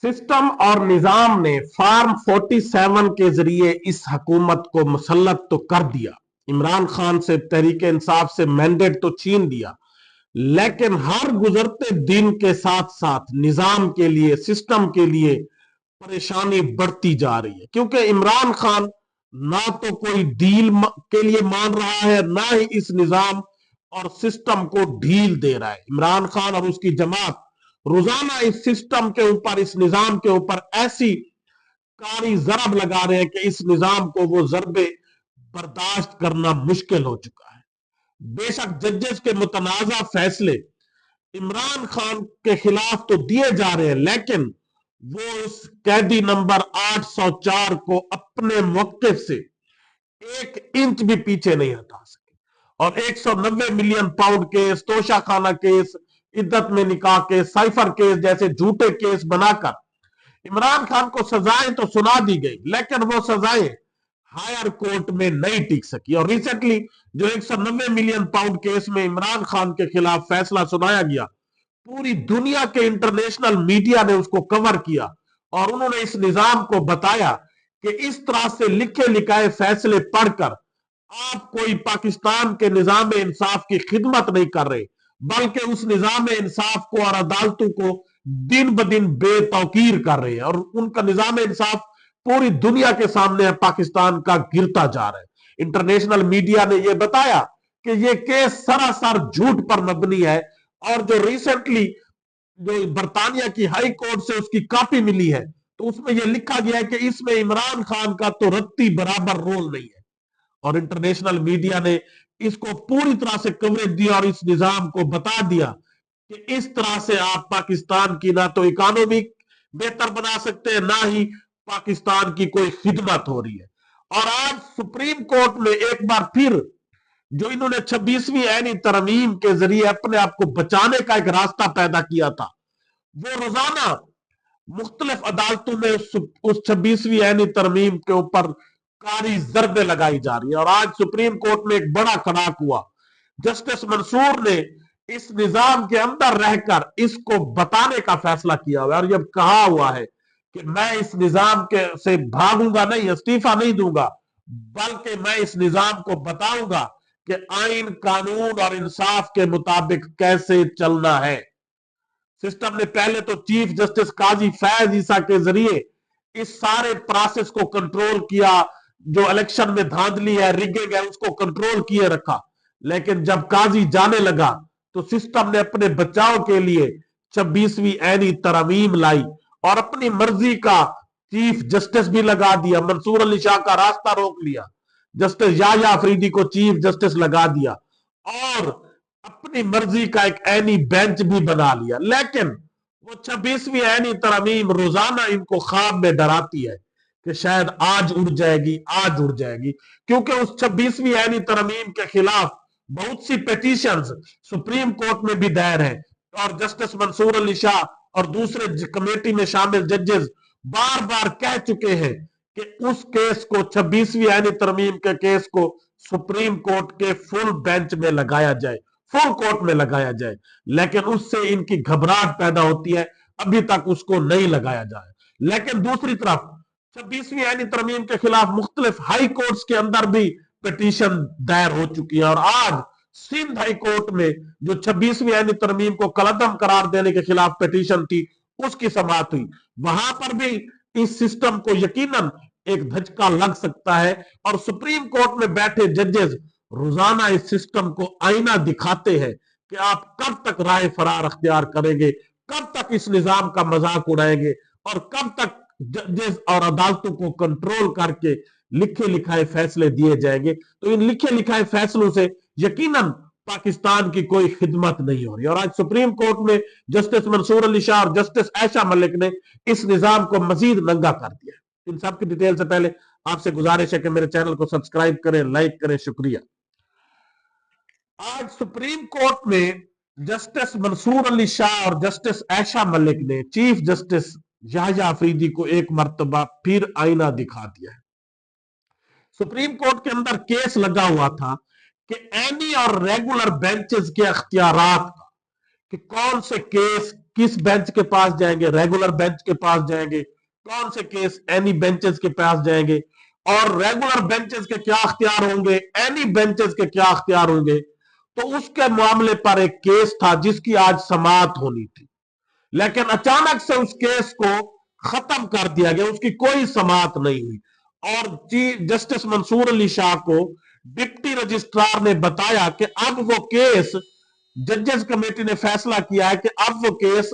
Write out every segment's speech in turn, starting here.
System और निजाम ने farm 47 के जरिए इस हुकूमत को मुसल्लत तो कर दिया, इमरान खान से तहरीक इंसाफ से मैंडेट तो छीन दिया, लेकिन हर गुजरते दिन के साथ साथ निजाम के लिए, सिस्टम के लिए परेशानी बढ़ती जा रही है, क्योंकि इमरान खान ना तो कोई डील के लिए मान रहा है, ना ही इस निजाम और सिस्टम को ढील दे रहा है। इमरान खान और उसकी जमात रोजाना इस सिस्टम के ऊपर, इस निजाम के ऊपर ऐसी कारी जरब लगा रहे हैं कि इस निजाम को वो जरबे बर्दाश्त करना मुश्किल हो चुका है। बेशक जजेस के मुतनाजा फैसले इमरान खान के खिलाफ तो दिए जा रहे हैं, लेकिन वो उस कैदी नंबर 804 को अपने मौके से 1 इंच भी पीछे नहीं हटा सके। और 190 million pound case, Toshakhana case, इद्दत में निकाह केस, साइफर केस जैसे झूठे केस बनाकर इमरान खान को सजाएं तो सुना दी गई, लेकिन वो सजाएं हायर कोर्ट में नहीं टिक सकी। और रिसेंटली जो 190 मिलियन पाउंड केस में इमरान खान के खिलाफ फैसला सुनाया गया, पूरी दुनिया के इंटरनेशनल मीडिया ने उसको कवर किया और उन्होंने इस निजाम को बताया कि इस तरह से लिखे लिखाए फैसले पढ़कर आप कोई पाकिस्तान के निजाम इंसाफ की खिदमत नहीं कर रहे, बल्कि उस निजाम इंसाफ को और अदालतों को दिन ब दिन बेतौकीर कर रहे हैं। और उनका निजाम इंसाफ पूरी दुनिया के सामने पाकिस्तान का गिरता जा रहा है। इंटरनेशनल मीडिया ने यह बताया कि यह केस सरासर झूठ पर मबनी है। और जो रिसेंटली जो बरतानिया की हाई कोर्ट से उसकी कॉपी मिली है, तो उसमें यह लिखा गया है कि इसमें इमरान खान का तो रत्ती बराबर रोल नहीं है। और इंटरनेशनल मीडिया ने इसको पूरी तरह से कवरेज दिया और इस निजाम को बता दिया कि इस तरह से आप पाकिस्तान की ना तो इकोनॉमी बेहतर बना सकते हैं, ना ही पाकिस्तान की कोई खिदमत हो रही है। और आज सुप्रीम कोर्ट में एक बार फिर जो इन्होंने 26वीं ऐनी तरमीम के जरिए अपने आप को बचाने का एक रास्ता पैदा किया था, वो रोजाना मुख्तलिफ अदालतों में उस 26वीं ऐनी तरमीम के ऊपर कारी जरबे लगाई जा रही है। और आज सुप्रीम कोर्ट में एक बड़ा खड़ाक हुआ। जस्टिस मंसूर ने इस निजाम के अंदर रहकर इसको बताने का फैसला किया हुआ है और जब कहा हुआ है कि मैं इस निजाम के से भागूंगा नहीं, इस्तीफा नहीं दूंगा, बल्कि मैं इस निजाम को बताऊंगा कि आइन, कानून और इंसाफ के मुताबिक कैसे चलना है। सिस्टम ने पहले तो चीफ जस्टिस काजी फैज ईसा के जरिए इस सारे प्रोसेस को कंट्रोल किया, जो इलेक्शन में धांधली है, रिगिंग है, उसको कंट्रोल किए रखा। लेकिन जब काजी जाने लगा तो सिस्टम ने अपने बचाव के लिए 26वीं ऐनी तरमीम लाई और अपनी मर्जी का चीफ जस्टिस भी लगा दिया। मंसूर अली शाह का रास्ता रोक लिया, जस्टिस याह्या अफरीदी को चीफ जस्टिस लगा दिया और अपनी मर्जी का एक ऐनी बेंच भी बना लिया। लेकिन वो 26वीं ऐनी तरमीम रोजाना इनको ख्वाब में डराती है कि शायद आज उड़ जाएगी, आज उड़ जाएगी, क्योंकि उस 26वीं ऐनी तरमीम के खिलाफ बहुत सी पिटीशंस सुप्रीम कोर्ट में भी दायर है। और जस्टिस मंसूर अली शाह और दूसरे कमेटी में शामिल जजेस बार बार कह चुके हैं कि उस केस को, 26वीं ऐनी तरमीम के केस को सुप्रीम कोर्ट के फुल बेंच में लगाया जाए, फुल कोर्ट में लगाया जाए। लेकिन उससे इनकी घबराहट पैदा होती है, अभी तक उसको नहीं लगाया जाए। लेकिन दूसरी तरफ 26वीं ऐनी तरमीम के खिलाफ मुख्तलिफ हाई कोर्ट्स के अंदर भी पिटीशन दायर हो चुकी है। और आज सिंध हाई कोर्ट में जो 26वीं ऐनी तरमीम को कलअदम करार देने के खिलाफ पिटीशन थी, उसकी समाअत हुई। वहां पर भी इस सिस्टम को यकीनन एक धचका लग सकता है और सुप्रीम कोर्ट में बैठे जजेस रोजाना इस सिस्टम को आईना दिखाते हैं कि आप कब तक राय फरार अख्तियार करेंगे, कब तक इस निजाम का मजाक उड़ाएंगे और कब तक जजेस और अदालतों को कंट्रोल करके लिखे लिखाए फैसले दिए जाएंगे। तो इन लिखे लिखाए फैसलों से यकीनन पाकिस्तान की कोई खिदमत नहीं हो रही। और आज सुप्रीम कोर्ट में जस्टिस मंसूर अली शाह और जस्टिस आयशा मलिक ने इस निजाम को मजीद नंगा कर दिया। इन सब की डिटेल से पहले आपसे गुजारिश है कि मेरे चैनल को सब्सक्राइब करें, लाइक करें, शुक्रिया। आज सुप्रीम कोर्ट में जस्टिस मंसूर अली शाह और जस्टिस आयशा मलिक ने चीफ जस्टिस याह्या अफरीदी को एक मर्तबा फिर आईना दिखा दिया है। सुप्रीम कोर्ट के अंदर केस लगा हुआ था कि एनी और रेगुलर बेंचेस के अख्तियारात का, कि कौन से केस किस बेंच के पास जाएंगे, रेगुलर बेंच के पास जाएंगे, कौन से केस एनी बेंचेस के पास जाएंगे, और रेगुलर बेंचेस के क्या अख्तियार होंगे, एनी बेंचेस के क्या अख्तियार होंगे। तो उसके मामले पर एक केस था जिसकी आज समाअत होनी थी, लेकिन अचानक से उस केस को खत्म कर दिया गया, उसकी कोई समाअत नहीं हुई। और चीफ जस्टिस मंसूर अली शाह को डिप्टी रजिस्ट्रार ने बताया कि अब वो केस, जजेस कमेटी ने फैसला किया है कि अब वो केस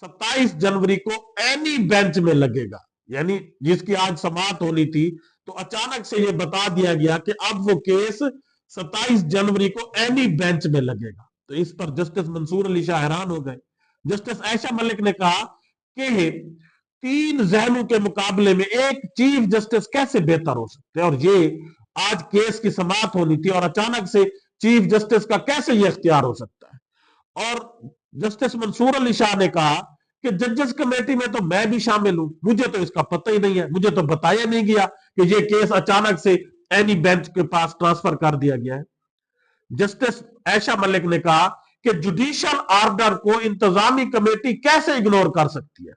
27 जनवरी को एनी बेंच में लगेगा, यानी जिसकी आज समाअत होनी थी, तो अचानक से ये बता दिया गया कि अब वो केस 27 जनवरी को एनी बेंच में लगेगा। तो इस पर जस्टिस मंसूर अली शाह हैरान हो गए। जस्टिस आयशा मलिक ने कहा कि 3 जहनों के मुकाबले में एक चीफ जस्टिस कैसे बेहतर हो सकते हैं, और ये आज केस की समाअत होनी थी और अचानक से चीफ जस्टिस का कैसे ये इख्तियार हो सकता है। और जस्टिस मंसूर अली शाह ने कहा कि जजेस कमेटी में तो मैं भी शामिल हूं, मुझे तो इसका पता ही नहीं है, मुझे तो बताया नहीं गया कि ये केस अचानक से एनी बेंच के पास ट्रांसफर कर दिया गया है। जस्टिस आयशा मलिक ने कहा कि जुडिशियल ऑर्डर को इंतजामी कमेटी कैसे इग्नोर कर सकती है।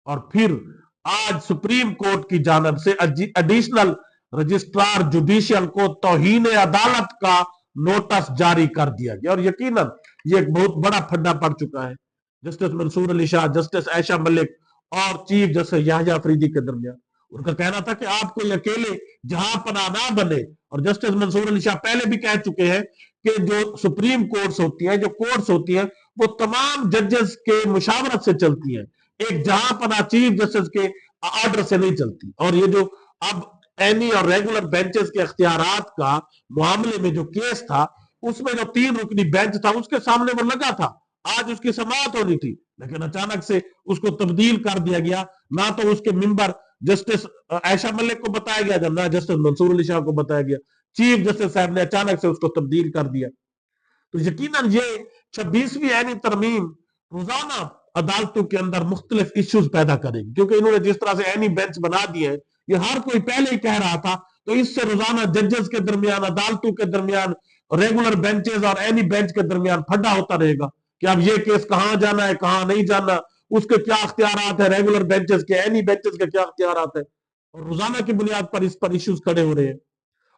और फिर आज सुप्रीम कोर्ट की जानब से एडिशनल रजिस्ट्रार जुडिशियल को तौहीन अदालत का नोटिस जारी कर दिया गया, और यकीनन ये एक बहुत बड़ा फड्डा पड़ चुका है जस्टिस मंसूर अली शाह, जस्टिस आयशा मलिक और चीफ जस्टिस याहिया अफरीदी के दरमियान। उनका कहना था कि आप कोई अकेले जहां पना ना बने, और जस्टिस मंसूर अली शाह पहले भी कह चुके हैं कि जो सुप्रीम कोर्ट्स होती हैं, जो कोर्ट्स होती हैं, वो तमाम जजेस के मुशावरत से चलती हैं, एक जहां पना चीफ जस्टिस के ऑर्डर से नहीं चलती। और ये जो अब एनी और रेगुलर बेंचेस के अख्तियारात का मामले में जो केस था, उसमें जो 3 रुकनी बेंच था उसके सामने वो लगा था, आज उसकी समाअत होनी थी, लेकिन अचानक से उसको तब्दील कर दिया गया। ना तो उसके मेंबर जस्टिस आयशा मलिक को बताया गया, ना जस्टिस मंसूर अली शाह को बताया गया, चीफ जस्टिस साहब ने अचानक से उसको तब्दील कर दिया। तो यकीनन ये 26वीं ऐनी तरमीम रोजाना अदालतों के अंदर मुख्तलिफ इश्यूज पैदा करेगी, क्योंकि इन्होंने जिस तरह से एनी बेंच बना दिए हैं, ये हर कोई पहले ही कह रहा था, तो इससे रोजाना जजेस के दरमियान, अदालतों के दरमियान, रेगुलर बेंचेस और एनी बेंच के दरमियान फड्डा होता रहेगा कि अब ये केस कहां जाना है, कहां नहीं जाना, उसके क्या अख्तियारात है, रेगुलर बेंचेस के, एनी बेंचेस के क्या अख्तियारात है, और रोजाना की बुनियाद पर इस पर इश्यूज खड़े हो रहे हैं।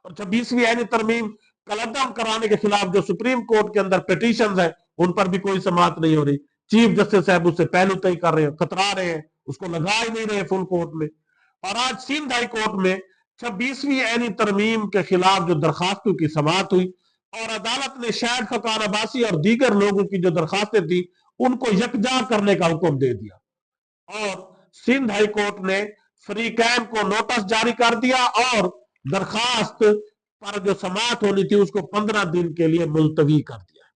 और 26वीं ऐनी तरमीम कलअदम कराने के खिलाफ जो सुप्रीम कोर्ट के अंदर पिटीशन है, उन पर भी कोई समाअत नहीं हो रही। चीफ जस्टिस साहब उससे पहलू तय कर रहे हैं, कतरा रहे हैं, उसको लगा ही नहीं रहे फुल कोर्ट में। और आज सिंध हाई कोर्ट में 26वीं ऐनी तरमीम के खिलाफ जो दरखास्तों की समाअत हुई, और अदालत ने शाहिद फकान अब्बासी और दीगर लोगों की जो दरखास्तें थी उनको यकजा करने का हुक्म दे दिया, और सिंध हाई कोर्ट ने फरीकैन को नोटिस जारी कर दिया और दरखास्त पर जो समाअत होनी थी उसको 15 दिन के लिए मुलतवी कर दिया।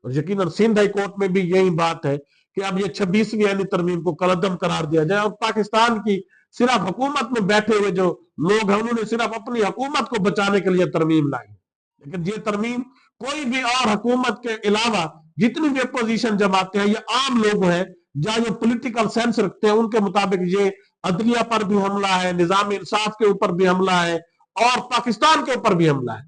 और यकीनन सिंध हाई कोर्ट में भी यही बात है कि अब ये 26वीं ऐनी तरमीम को कलअदम करार दिया जाए, और पाकिस्तान की सिर्फ हुकूमत में बैठे हुए जो लोग हैं उन्होंने सिर्फ अपनी हुकूमत को बचाने के लिए तरमीम लाई, लेकिन ये तरमीम कोई भी और हुकूमत के अलावा जितनी भी अपोजिशन जमाते हैं, ये आम लोग हैं जहां जो पॉलिटिकल सेंस रखते हैं, उनके मुताबिक ये अदलिया पर भी हमला है, निजाम इंसाफ के ऊपर भी हमला है, और पाकिस्तान के ऊपर भी हमला है।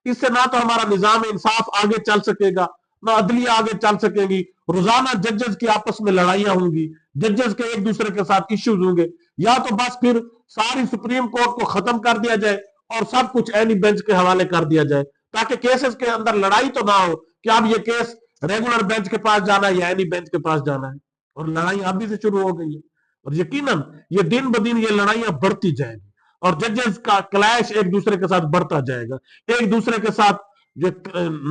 इससे ना तो हमारा निजाम इंसाफ आगे चल सकेगा, ना अदलिया आगे चल सकेगी। रोजाना जजेस की आपस में लड़ाइयां होंगी, जजेस के एक दूसरे के साथ इश्यूज होंगे, या तो बस फिर सारी सुप्रीम कोर्ट को खत्म कर दिया जाए और सब कुछ एनी बेंच के हवाले कर दिया जाए, ताकि केसेस के अंदर लड़ाई तो ना हो कि अब ये केस रेगुलर बेंच के पास जाना है या एनी बेंच के पास जाना है। और लड़ाई अभी से शुरू हो गई है, और यकीनन ये दिन ब दिन ये लड़ाइयां बढ़ती जाएंगी, और जजेस का क्लैश एक दूसरे के साथ बढ़ता जाएगा, एक दूसरे के साथ जो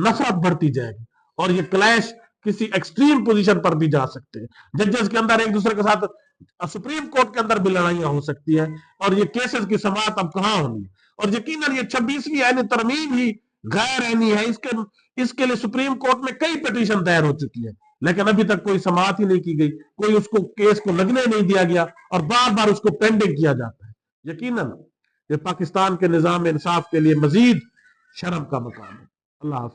नफरत बढ़ती जाएगी, और ये क्लैश किसी एक्सट्रीम पोजीशन पर भी जा सकते हैं। जजेस के अंदर एक दूसरे के साथ, सुप्रीम कोर्ट के अंदर भी लड़ाइयां हो सकती है, और ये केसेस की समाअत अब कहां होनी है। और यकीनन ये 26वीं ऐनी तरमीम ही गैर ऐनी है, इसके लिए सुप्रीम कोर्ट में कई पिटीशन दायर हो चुकी है, लेकिन अभी तक कोई समाअत ही नहीं की गई, कोई उसको केस को लगने नहीं दिया गया, और बार बार उसको पेंडिंग किया जाता है। यकीनन ये पाकिस्तान के निजाम इंसाफ के लिए मजीद शर्म का मकाम है। अल्लाह हाफ़िज़।